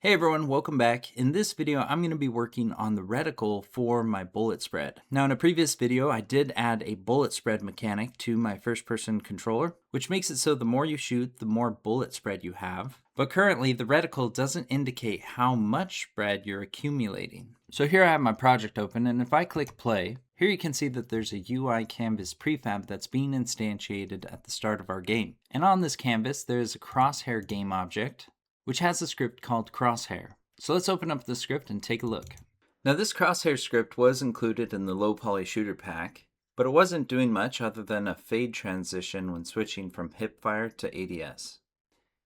Hey everyone, welcome back. In this video, I'm going to be working on the reticle for my bullet spread. Now in a previous video, I did add a bullet spread mechanic to my first person controller, which makes it so the more you shoot, the more bullet spread you have. But currently, the reticle doesn't indicate how much spread you're accumulating. So here I have my project open, and if I click play, here you can see that there's a UI canvas prefab that's being instantiated at the start of our game. And on this canvas, there is a Crosshair game object, which has a script called Crosshair. So let's open up the script and take a look. Now this Crosshair script was included in the low poly shooter pack, but it wasn't doing much other than a fade transition when switching from hipfire to ADS.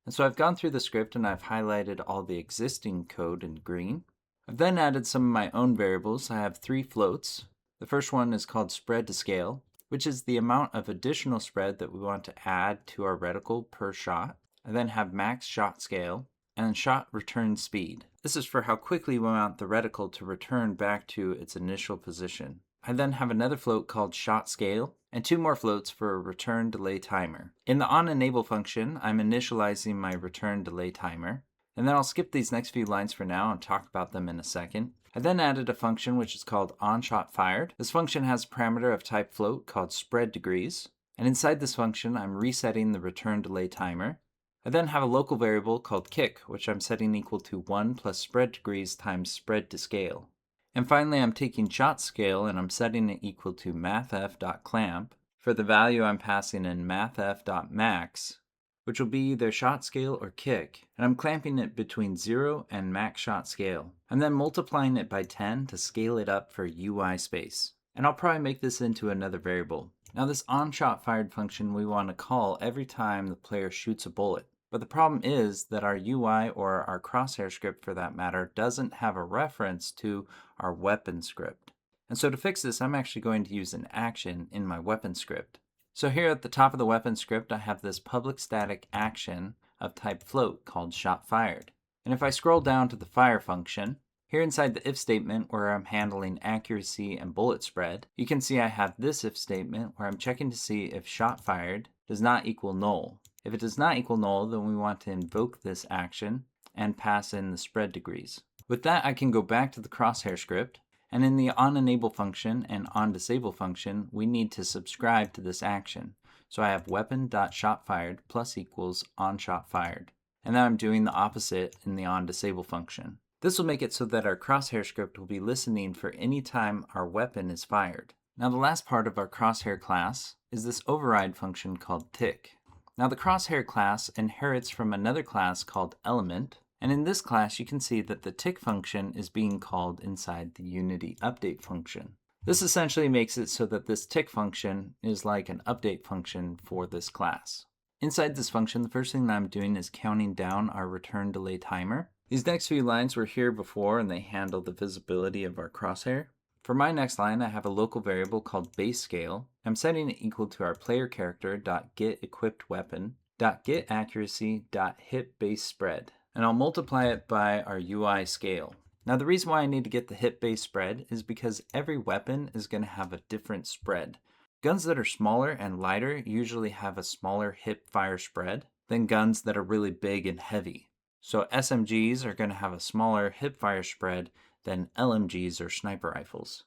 And so I've gone through the script and I've highlighted all the existing code in green. I've then added some of my own variables. I have 3 floats. The first one is called spread to scale, which is the amount of additional spread that we want to add to our reticle per shot. I then have max shot scale and shot return speed. This is for how quickly we want the reticle to return back to its initial position. I then have another float called shot scale and 2 more floats for a return delay timer. In the onEnable function, I'm initializing my return delay timer, and then I'll skip these next few lines for now and talk about them in a second. I then added a function which is called onShotFired. This function has a parameter of type float called spread degrees, and inside this function I'm resetting the return delay timer. I then have a local variable called kick, which I'm setting equal to 1 plus spread degrees times spread to scale. And finally, I'm taking shot scale and I'm setting it equal to mathf.clamp for the value I'm passing in mathf.max, which will be either shot scale or kick, and I'm clamping it between 0 and max shot scale. I'm then multiplying it by 10 to scale it up for UI space. And I'll probably make this into another variable. Now this onShotFired function we want to call every time the player shoots a bullet. But the problem is that our UI, or our Crosshair script for that matter, doesn't have a reference to our weapon script. And so to fix this, I'm actually going to use an action in my weapon script. So here at the top of the weapon script, I have this public static action of type float called shot fired. And if I scroll down to the fire function, here inside the if statement where I'm handling accuracy and bullet spread, you can see I have this if statement where I'm checking to see if shot fired does not equal null. If it does not equal null, then we want to invoke this action and pass in the spread degrees. With that, I can go back to the Crosshair script, and in the onEnable function and onDisable function, we need to subscribe to this action. So I have weapon.shotfired plus equals onShotFired. And now I'm doing the opposite in the onDisable function. This will make it so that our Crosshair script will be listening for any time our weapon is fired. Now the last part of our Crosshair class is this override function called tick. Now the Crosshair class inherits from another class called element, and in this class you can see that the tick function is being called inside the Unity update function. This essentially makes it so that this tick function is like an update function for this class. Inside this function, the first thing that I'm doing is counting down our return delay timer. These next few lines were here before and they handle the visibility of our crosshair. For my next line, I have a local variable called base scale. I'm setting it equal to our player character.getEquippedWeapon.getAccuracy.hitBaseSpread. And I'll multiply it by our UI scale. Now the reason why I need to get the hit base spread is because every weapon is going to have a different spread. Guns that are smaller and lighter usually have a smaller hip fire spread than guns that are really big and heavy. So SMGs are going to have a smaller hip fire spread than LMGs or sniper rifles.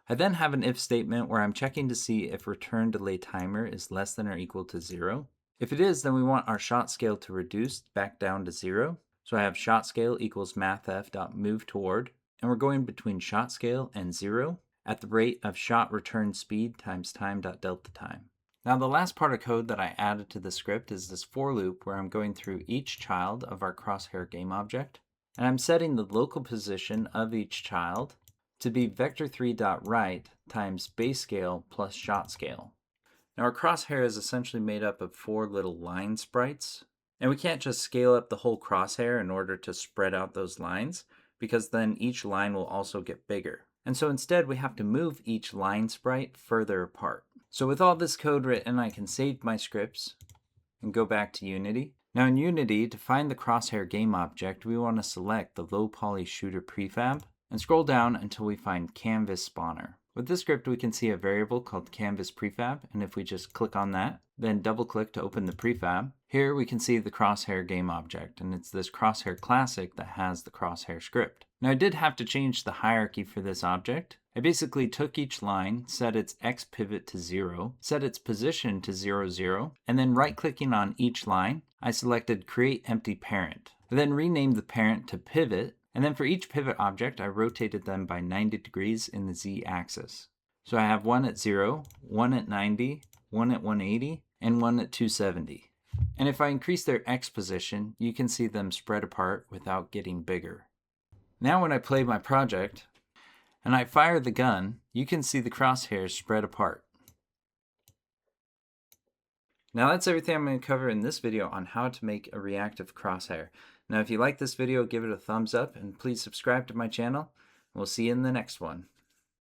I then have an if statement where I'm checking to see if return delay timer is less than or equal to 0. If it is, then we want our shot scale to reduce back down to 0. So I have shot scale equals mathf.moveToward, and we're going between shot scale and 0 at the rate of shot return speed times time.delta time. Now the last part of code that I added to the script is this for loop where I'm going through each child of our Crosshair game object, and I'm setting the local position of each child to be vector3.right times base scale plus shot scale. Now our crosshair is essentially made up of 4 little line sprites, and we can't just scale up the whole crosshair in order to spread out those lines, because then each line will also get bigger. And so instead we have to move each line sprite further apart. So with all this code written, I can save my scripts and go back to Unity. Now in Unity, to find the Crosshair game object, we want to select the low poly shooter prefab and scroll down until we find canvas spawner, With this script, we can see a variable called canvas prefab, and if we just click on that, then double click to open the prefab, here we can see the Crosshair game object, and it's this Crosshair classic that has the Crosshair script. Now I did have to change the hierarchy for this object. I basically took each line, set its X pivot to 0, set its position to 0, 0, and then right clicking on each line, I selected create empty parent. I then renamed the parent to pivot, and then for each pivot object, I rotated them by 90 degrees in the Z-axis. So I have one at 0, one at 90, one at 180, and one at 270. And if I increase their X position, you can see them spread apart without getting bigger. Now when I play my project, and I fire the gun, you can see the crosshairs spread apart. Now that's everything I'm going to cover in this video on how to make a reactive crosshair. Now if you like this video, give it a thumbs up and please subscribe to my channel. We'll see you in the next one.